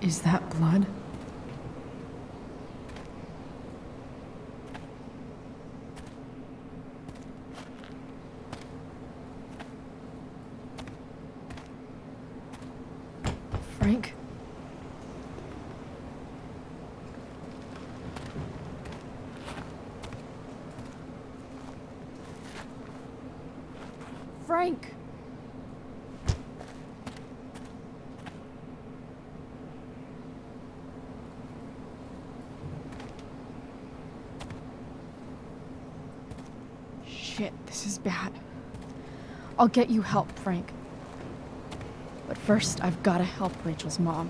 Is that blood? Frank? Frank! Shit, this is bad. I'll get you help, Frank. But first, I've gotta help Rachel's mom.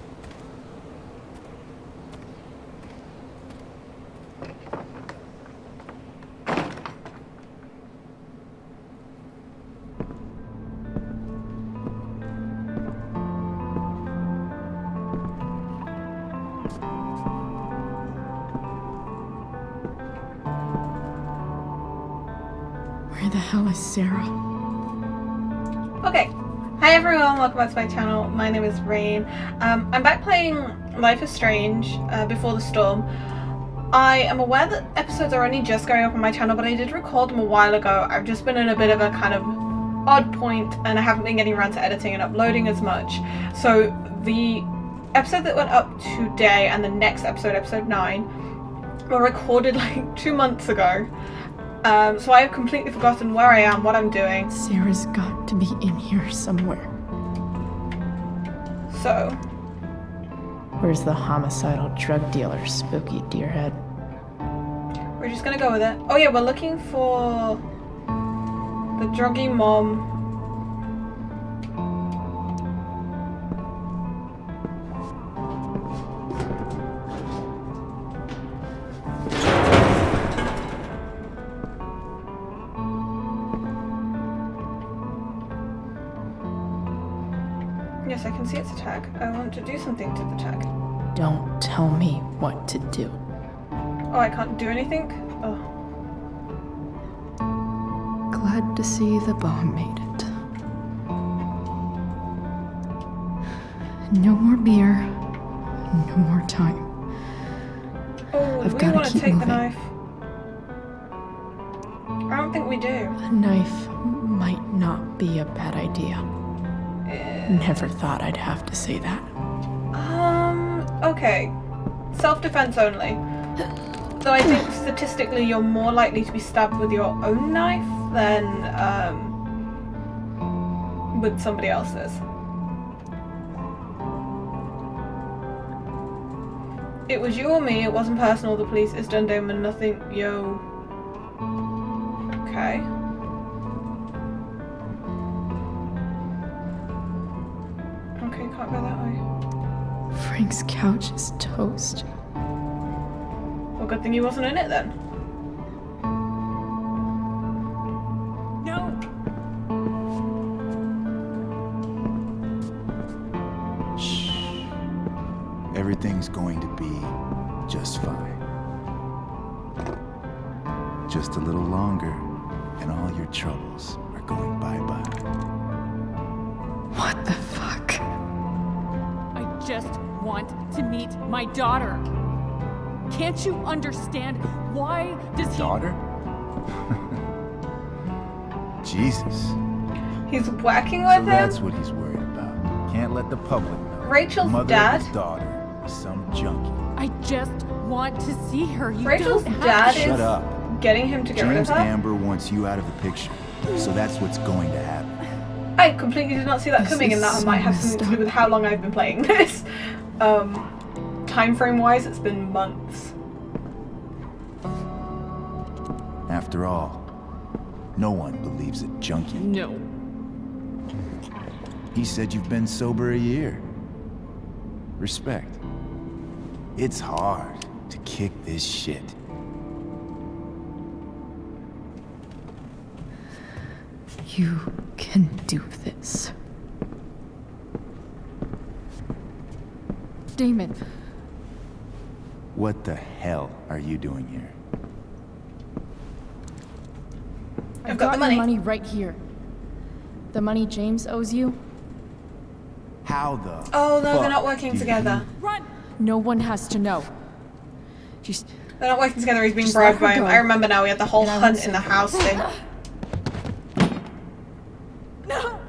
Where the hell is Sarah? Okay. Hi everyone, welcome back to my channel. My name is Rayne. I'm back playing Life is Strange, Before the Storm. I am aware that episodes are only just going up on my channel, but I did record them a while ago. I've just been in a bit of a kind of odd point and I haven't been getting around to editing and uploading as much. So the episode that went up today and the next episode, episode 9, were recorded like 2 months ago. So I have completely forgotten where I am, what I'm doing. Sarah's got to be in here somewhere. So... Where's the homicidal drug dealer, Spooky Deerhead? we're just gonna go with it. Oh yeah, we're looking for the druggy mom. Yes, I can see its tag. I want to do something to the tag. Don't tell me what to do. Oh, I can't do anything? Oh. Glad to see the bomb made it. No more beer. No more time. Oh, I've do we gotta want to keep take the moving. knife? I don't think we do. A knife might not be a bad idea. Never thought I'd have to say that. Okay. Self-defense only. Though I think statistically you're more likely to be stabbed with your own knife than with somebody else's. It was you or me, it wasn't personal, the police is done doing nothing, yo. Okay. Okay, can't go that way. Frank's couch is toast. Well, good thing he wasn't in it then. No! Shh. Everything's going to be just fine. Just a little longer, and all your troubles are going bye-bye. What the fuck? I just want to meet my daughter. Can't you understand? Why does he... Daughter? Jesus. He's working So with him? that's what he's worried about. Can't let the public know. Rachel's Mother dad? of his daughter is some junkie. I just want to see her. You Rachel's don't have dad to... is Shut up. getting him to get rid of James her? Amber wants you out of the picture, so that's what's going to happen. I completely did not see that This coming, and is that so might have messed something to do up. with how long I've been playing this. Time frame wise, it's been months. After all, no one believes a junkie. No. He said you've been sober a year. Respect. It's hard to kick this shit. You can do this. Damon. What the hell are you doing here? I've got the your money. money right here. The money James owes you. How the Oh no, they're fuck not working do together. Run! No one has to know. Just They're not working together, he's being Just bribed let by her him. go. I remember now, we had the whole And I hunt won't in the say- house thing. No!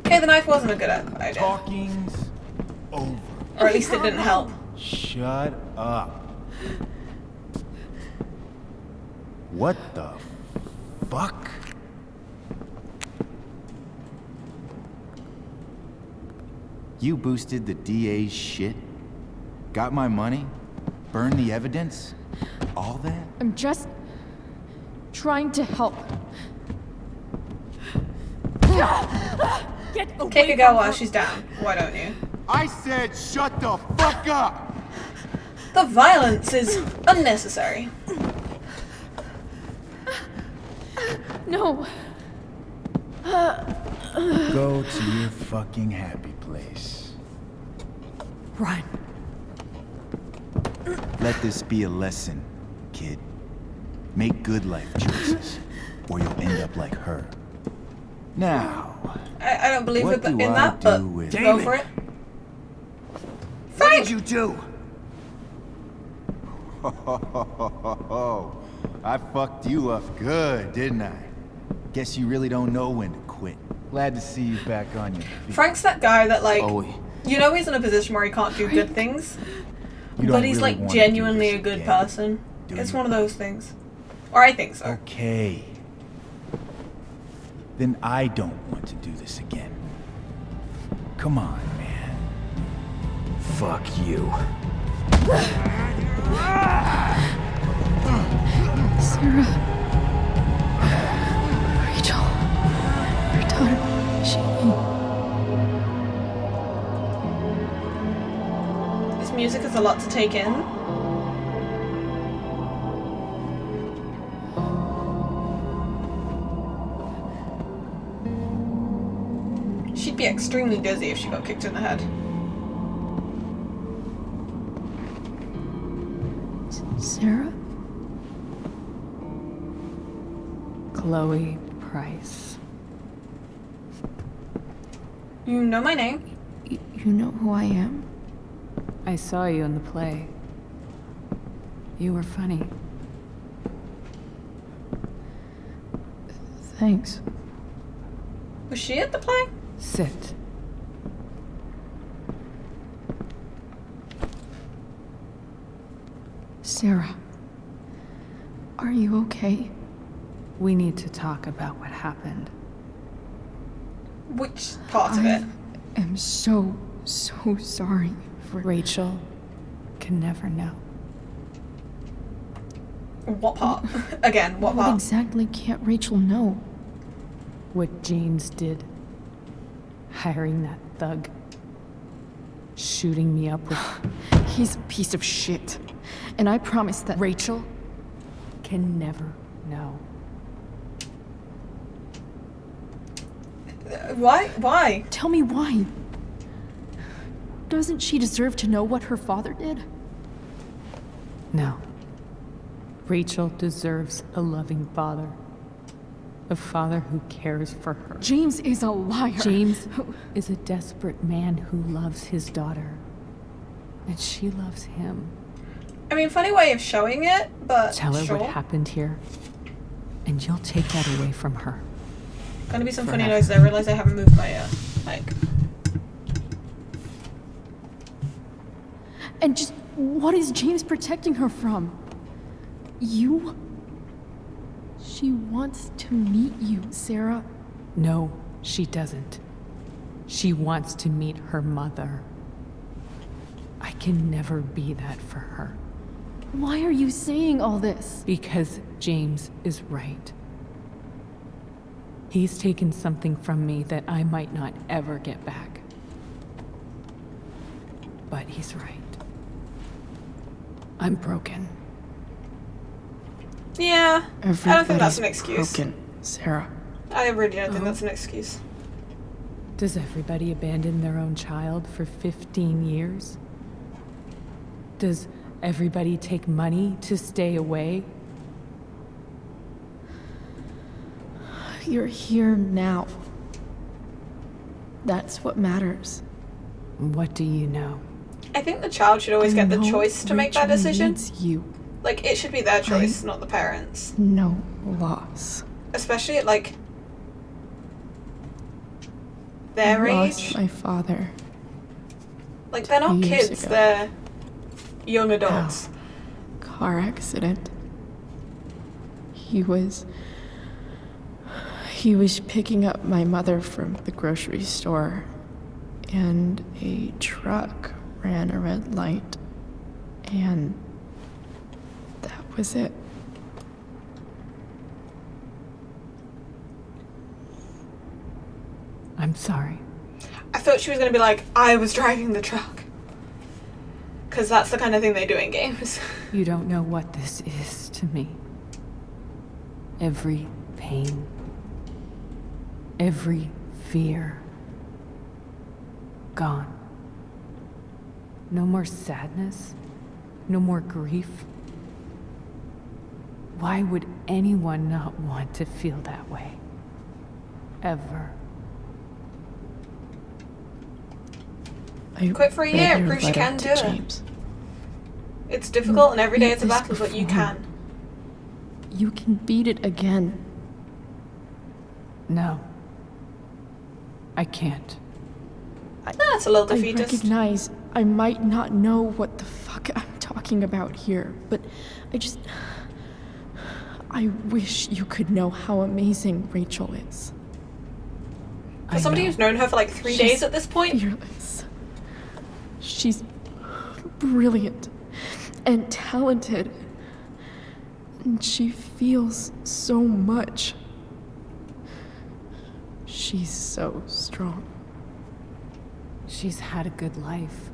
Okay, the knife wasn't a good idea. Talking's over. Or at least it didn't help. Shut up. What the fuck? You boosted the DA's shit? Got my money? Burned the evidence? All that? I'm just trying to help. Get away Kick a girl from while her. she's down. Why don't you? I said shut the fuck up! The violence is unnecessary. No. Go to your fucking happy place. Run. Let this be a lesson, kid. Make good life choices, or you'll end up like her. Now, I don't believe what it in do I that, but do with- go Damn for it. it. what Frank! did you do? I fucked you up good, didn't I? Guess you really don't know when to quit. Glad to see you back on your feet. Frank's that guy that, like, Bowe, you know he's in a position where he can't do good things, you don't but he's, really like, wanna do genuinely this a good again, person. do It's you? one of those things. Or I think so. Okay. Then I don't want to do this again. Come on, man. Fuck you. Sarah. Rachel. Your daughter. She. This music is a lot to take in. She'd be extremely dizzy if she got kicked in the head. Sarah? Chloe Price. You know my name. You know who I am? I saw you in the play. You were funny. Thanks. Was she at the play? Sit. Sarah. Are you okay? We need to talk about what happened. Which part of it? I am so sorry for. Rachel can never know. What part? Again, what What part? exactly can't Rachel know? What James did. Hiring that thug. Shooting me up with... He's a piece of shit. And I promise that. Rachel can never know. Why? Why? Tell me why. Doesn't she deserve to know what her father did? No. Rachel deserves a loving father. A father who cares for her. James is a liar. James is a desperate man who loves his daughter. And she loves him. I mean, funny way of showing it, but Tell her sure. what happened here, and you'll take that away from her. Gonna be some funny Forever. noises. I realize I haven't moved my mic. And just what is James protecting her from? You? She wants to meet you, Sarah. No, she doesn't. She wants to meet her mother. I can never be that for her. Why are you saying all this? Because James is right. He's taken something from me that I might not ever get back. But he's right. I'm broken. Yeah, I don't think that's an Everybody's excuse. broken, Sarah. I really don't think that's an excuse. Does everybody abandon their own child for 15 years? Does everybody take money to stay away? You're here now. That's what matters. What do you know? I think the child should always get the know choice to make that Rachel decision. needs you. Like, it should be their choice, not the parents. No loss. Especially at, like, their I lost age. my father. Like, they're not 2 years kids, ago. they're young adults. Car accident. He was picking up my mother from the grocery store, and a truck ran a red light, and that was it. I'm sorry. I thought she was going to be like, I was driving the truck. Because that's the kind of thing they do in games. You don't know what this is to me. Every pain, every fear, gone. No more sadness, no more grief. Why would anyone not want to feel that way? Ever. I Quit for a read year, your proves you letter can to do it. James. It's difficult and every day it's a Beat this battle, but you before. can. You can beat it again. No. I can't. That's a little I defeatist. recognize I might not know what the fuck I'm talking about here, but I wish you could know how amazing Rachel is. For somebody know. who's known her for like 3 She's days at this point, Fearless. She's brilliant and talented. And she feels so much. She's so strong. She's had a good life.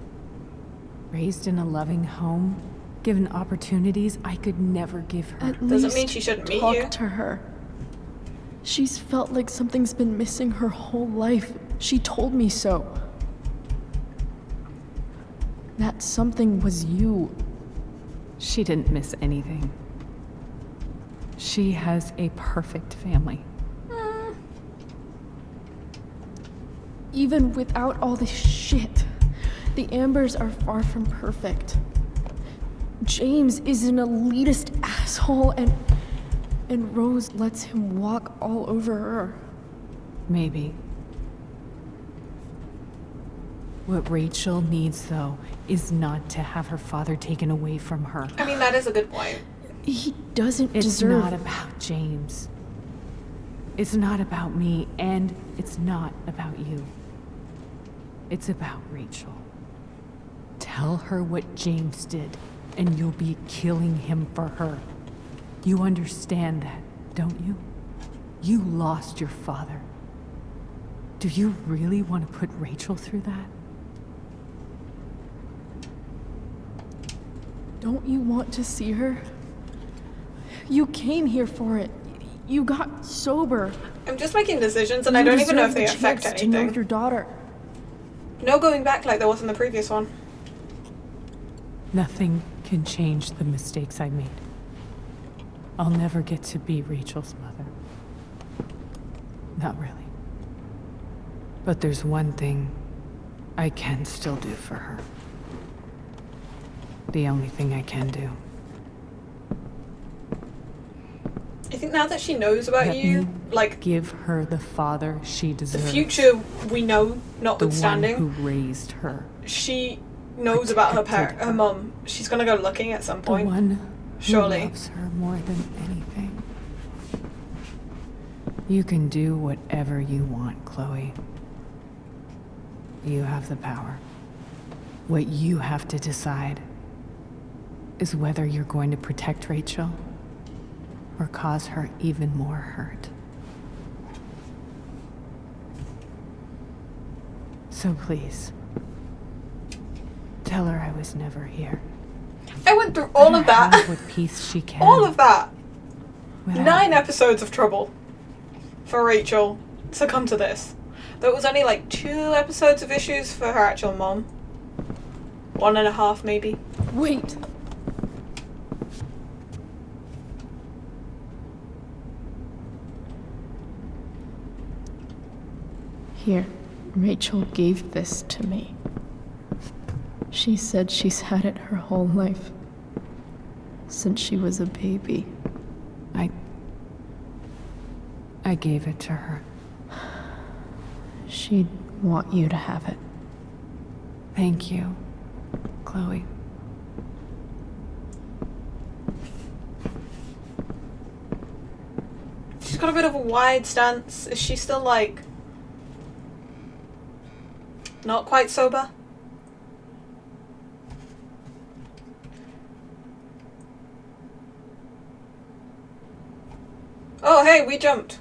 Raised in a loving home, given opportunities I could never give her. At Doesn't least mean she shouldn't meet talk you. to her. She's felt like something's been missing her whole life. She told me so. That something was you. She didn't miss anything. She has a perfect family. Even without all this shit, the Ambers are far from perfect. James is an elitist asshole, and Rose lets him walk all over her. Maybe. What Rachel needs, though, is not to have her father taken away from her. I mean, that is a good point. He doesn't It's deserve... not about James. It's not about me, and it's not about you. It's about Rachel. Tell her what James did, and you'll be killing him for her. You understand that, don't you? You lost your father. Do you really want to put Rachel through that? Don't you want to see her? You came here for it. You got sober. I'm just making decisions and I You don't even know if deserve they the affect chance to know anything. your daughter. No going back like there was in the previous one. Nothing can change the mistakes I made. I'll never get to be Rachel's mother. Not really. But there's one thing I can still do for her. The only thing I can do. I think now that she knows about Let you, me like, give her the father she the deserves. future we know The one notwithstanding, who raised her. she knows about her protected her mum. She's gonna go looking at some The point. one who Surely. loves her more than anything. You can do whatever you want, Chloe. You have the power. What you have to decide is whether you're going to protect Rachel or cause her even more hurt. So please, tell her I was never here. I went through all of Let her that. have what peace she can. All of that. without 9 episodes of trouble for Rachel to come to this. There was only like 2 episodes of issues for her actual mom. 1.5 maybe. Wait. Here. Rachel gave this to me. She said she's had it her whole life. Since she was a baby. I gave it to her. She'd want you to have it. Thank you, Chloe. She's got a bit of a wide stance. Is she still, like, not quite sober? Oh, hey, we jumped.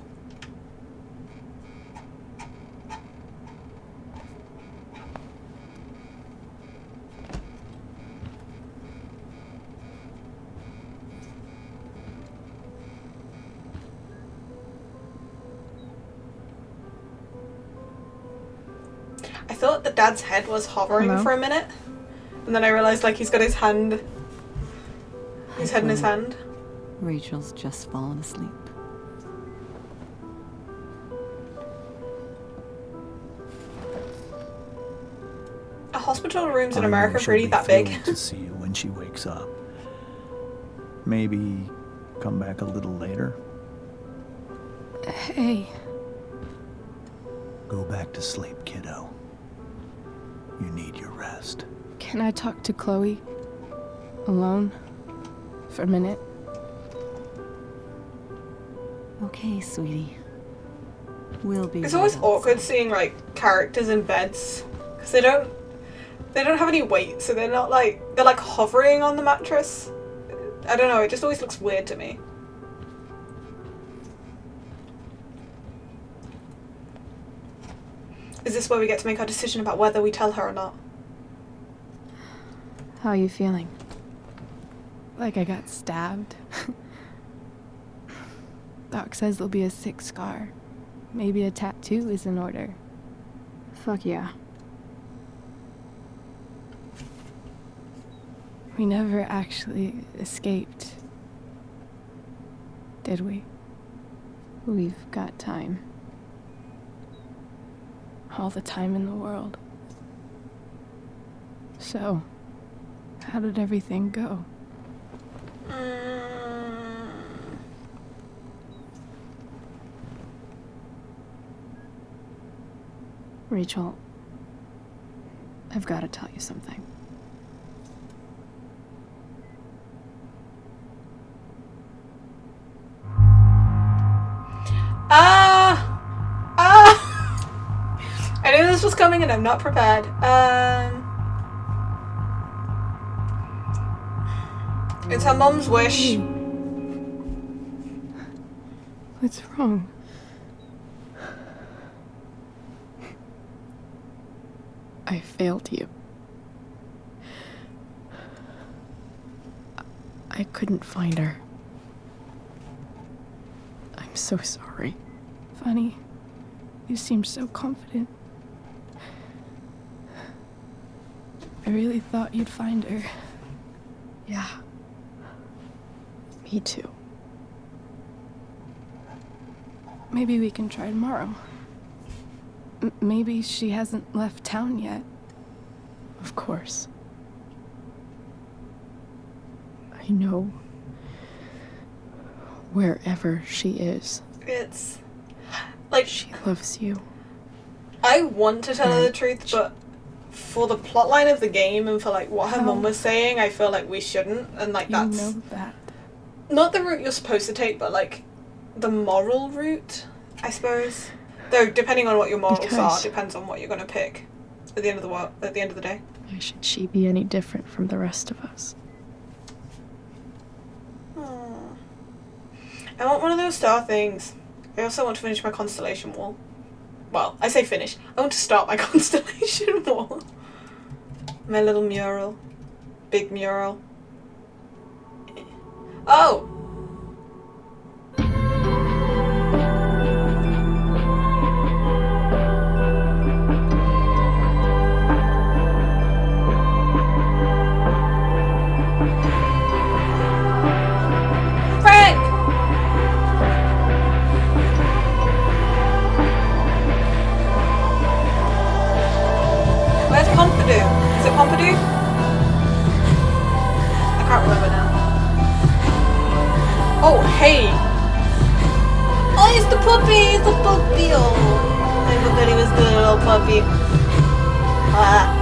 I thought the dad's head was hovering Hello? for a minute, and then I realized, like, he's got his hand, his head in his hand. Rachel's just fallen asleep. Hospital rooms in I know America she'll really be that big. thrilled to see you when she wakes up. Maybe come back a little later. Hey. Go back to sleep, kiddo. You need your rest. Can I talk to Chloe? Alone? For a minute? Okay, sweetie. We'll be It's right always outside. awkward seeing, like, characters in beds, because they don't have any weight, so they're not, like, they're like hovering on the mattress. I don't know, it just always looks weird to me. Is this where we get to make our decision about whether we tell her or not? How are you feeling? Like I got stabbed? Doc says there'll be a sick scar. Maybe a tattoo is in order. Fuck yeah. We never actually escaped, did we? We've got time. All the time in the world. So, how did everything go? Rachel, I've got to tell you something. I knew this was coming and I'm not prepared. It's her mum's wish. What's wrong? I failed you. I couldn't find her. I'm so sorry. Funny. You seemed so confident. I really thought you'd find her. Yeah. Me too. Maybe we can try tomorrow. Maybe she hasn't left town yet. Of course. I know wherever she is, It's like, she loves you. I want to tell her the truth, but for the plotline of the game and for like what her mum was saying, I feel like we shouldn't, and like You that's know that. not the route you're supposed to take, but like the moral route, I suppose. Though depending on what your morals are, Because- depends on what you're gonna pick at the end of the day. Why should she be any different from the rest of us? I want one of those star things. I also want to finish my constellation wall. Well, I say finish. I want to start my constellation wall. My little mural. Big mural. Oh! Frank! Oh, hey! Oh, it's the puppy! It's the puppy! Oh, I forgot he was the little puppy. Ah.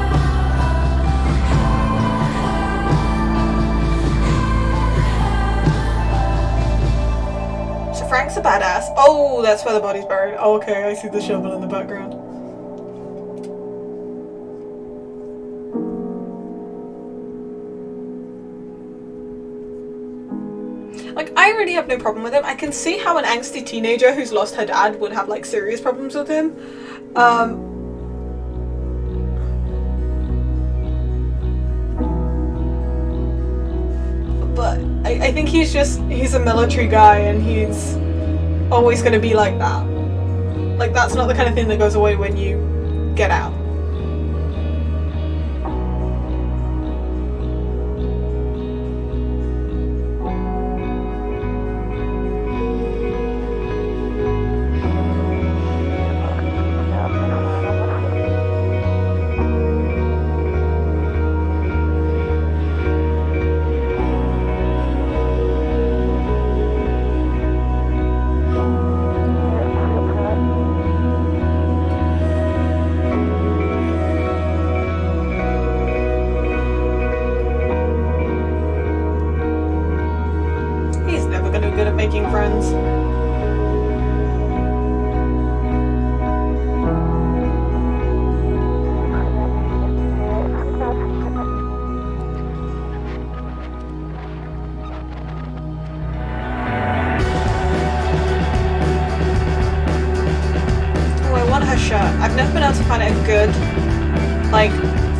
So Frank's a badass. Oh, that's where the body's buried. Oh, okay, I see the shovel in the background. Like, I really have no problem with him. I can see how an angsty teenager who's lost her dad would have, like, serious problems with him. But I think he's a military guy and he's always going to be like that. Like, that's not the kind of thing that goes away when you get out. Making friends. Oh, I want her shirt. I've never been able to find a good, like,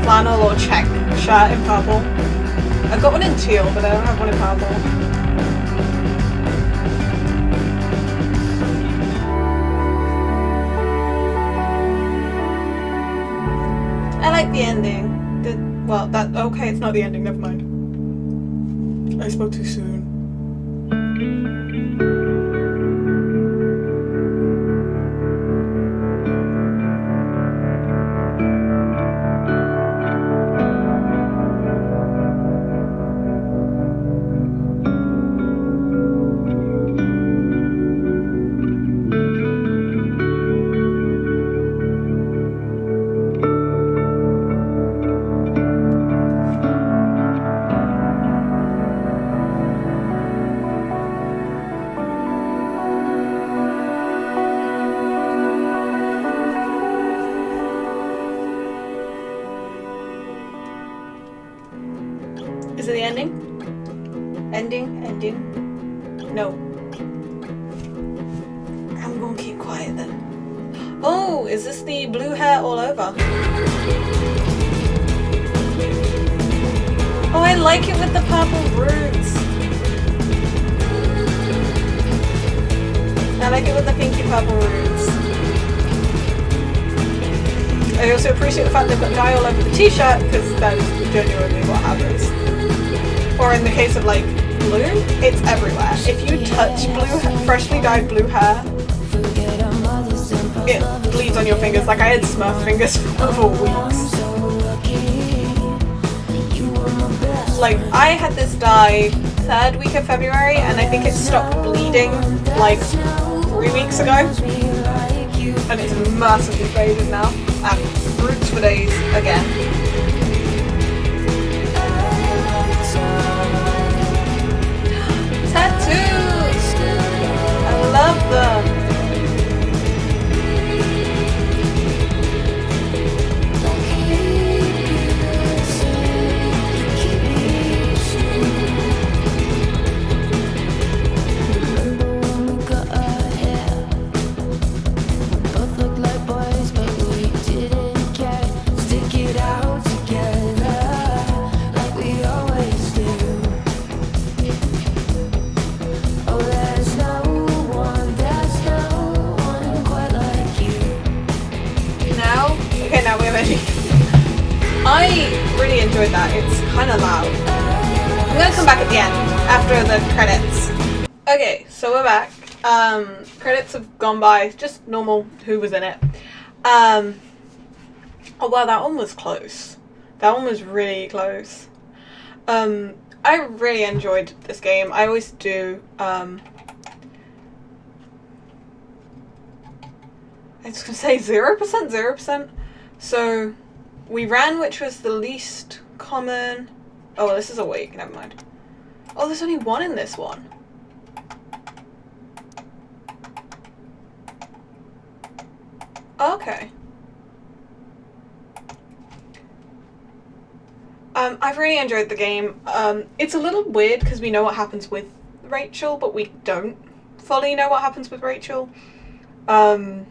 flannel or check shirt in purple. I've got one in teal, but I don't have one in purple. I like the ending. Okay, it's not the ending, never mind. I spoke too soon. Is it the ending? Ending? No. I'm gonna keep quiet then. Oh, is this the blue hair all over? Oh, I like it with the purple roots. I like it with the pinky purple roots. I also appreciate the fact they've got dye all over the t-shirt, because that is genuinely what happens. Or in the case of, like, blue, it's everywhere. If you touch freshly dyed blue hair, it bleeds on your fingers. Like, I had Smurf fingers for weeks. Like, I had this dye 3rd week of February, and I think it stopped bleeding, like, 3 weeks ago. And it's massively faded now. And roots for days again. Tattoos! I love them. I really enjoyed that. It's kind of loud. I'm gonna come back at the end after the credits. Okay, so we're back. Credits have gone by. Just normal who was in it. Oh wow, that one was close. That one was really close. I I really enjoyed this game. I always do. I was gonna say 0%. So we ran, which was the least common. Oh, this is awake. Never mind. Oh, there's only one in this one. Okay. I've really enjoyed the game. It's a little weird because we know what happens with Rachel, but we don't fully know what happens with Rachel. I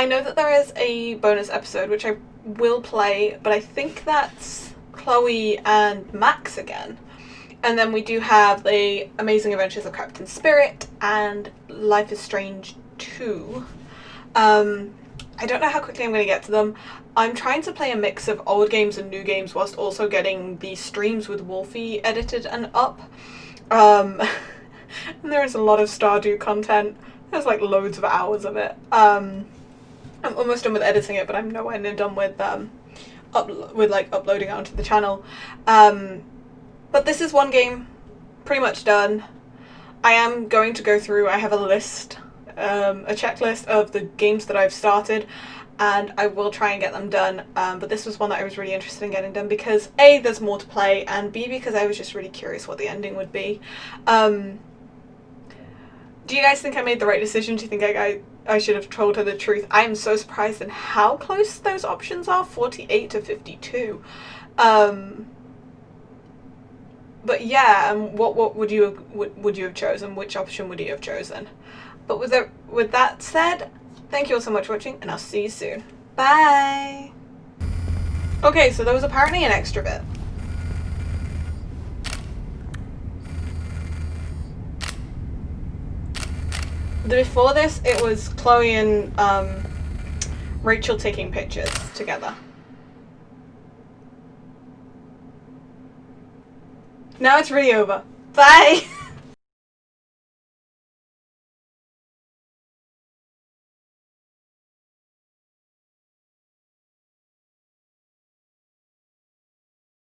know that there is a bonus episode, which I will play, but I think that's Chloe and Max again. And then we do have the Amazing Adventures of Captain Spirit and Life is Strange 2. I don't know how quickly I'm going to get to them. I'm trying to play a mix of old games and new games whilst also getting the streams with Wolfie edited and up. And there is a lot of Stardew content. There's like loads of hours of it. I'm almost done with editing it, but I'm nowhere near done with uploading it onto the channel. But this is one game pretty much done. I am going to go through, I have a list, a checklist of the games that I've started, and I will try and get them done, but this was one that I was really interested in getting done because A, there's more to play, and B, because I was just really curious what the ending would be. Do you guys think I made the right decision? Do you think I should have told her the truth? I am so surprised in how close those options are, 48 to 52. But yeah, what would you have chosen? Which option would you have chosen? But with that said, thank you all so much for watching, and I'll see you soon. Bye! Okay, so there was apparently an extra bit. Before this, it was Chloe and Rachel taking pictures together. Now it's really over. Bye!